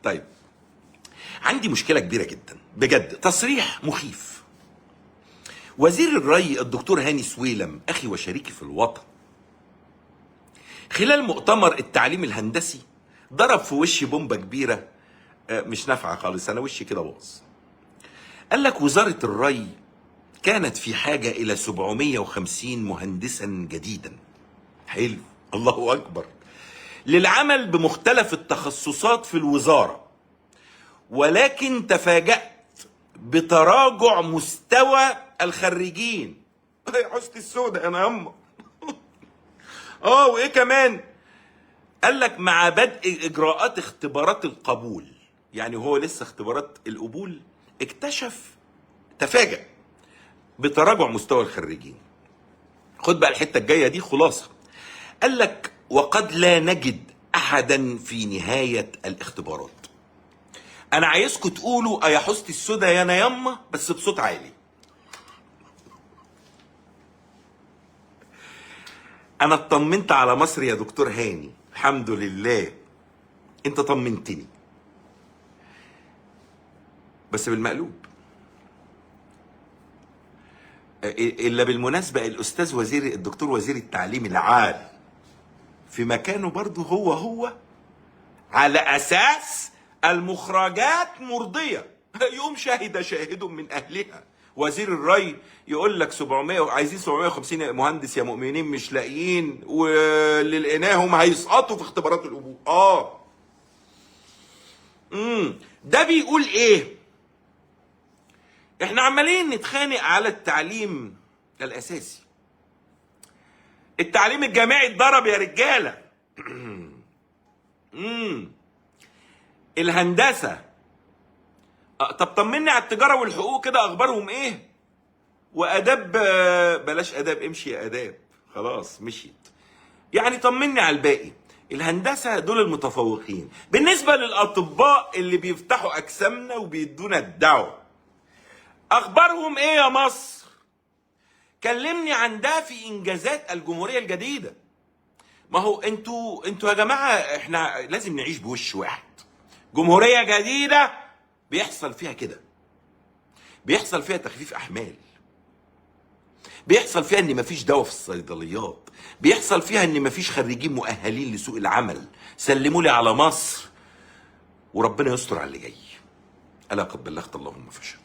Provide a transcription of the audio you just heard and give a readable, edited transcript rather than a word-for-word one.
طيب، عندي مشكلة كبيرة جدا بجد، تصريح مخيف. وزير الري الدكتور هاني سويلم، أخي وشريكي في الوطن، خلال مؤتمر التعليم الهندسي ضرب في وشي بومبة كبيرة مش نافعة خالص، أنا وشي كده باظ. قال لك وزارة الري كانت في حاجة إلى 750 مهندسا جديدا. حلو، الله أكبر، للعمل بمختلف التخصصات في الوزارة، ولكن تفاجأت بتراجع مستوى الخريجين. يا حسن السودة انا يما. وايه كمان؟ قال لك مع بدء اجراءات اختبارات القبول، يعني هو لسه اختبارات القبول، تفاجأ بتراجع مستوى الخريجين. خد بقى الحتة الجاية دي خلاصة. قال لك وقد لا نجد احدا في نهاية الاختبارات. انا عايزكم تقولوا يا حسن السودا يا انا يما بس بصوت عالي. انا اطمنت على مصر يا دكتور هاني، الحمد لله انت طمنتني، بس بالمقلوب. الا بالمناسبة الاستاذ وزير الدكتور وزير التعليم العالي في مكانه برضه هو على اساس المخرجات مرضية. يوم شهد شاهد من اهلها. وزير الري يقول لك 700 عايزين 750 مهندس يا مؤمنين مش لاقيين، واللي لقيناهم هيسقطوا في اختبارات القبول. ده بيقول ايه؟ احنا عمالين نتخانق على التعليم الاساسي. التعليم الجامعي اتضرب يا رجاله. الهندسه، طب طمني على التجاره والحقوق كده، اخبارهم ايه؟ واداب، بلاش اداب، امشي يا اداب، خلاص مشيت. يعني طمني على الباقي. الهندسه دول المتفوقين. بالنسبه للاطباء اللي بيفتحوا اجسامنا وبيدونا الدواء، اخبارهم ايه يا مصر؟ كلمني عن ده في انجازات الجمهوريه الجديده. ما هو انتوا يا جماعه، احنا لازم نعيش بوش واحد. جمهوريه جديده بيحصل فيها كده، بيحصل فيها تخفيف احمال، بيحصل فيها ان مفيش دواء في الصيدليات، بيحصل فيها ان مفيش خريجين مؤهلين لسوق العمل. سلموا لي على مصر وربنا يستر على اللي جاي. الا قد بلغت اللهم فشل.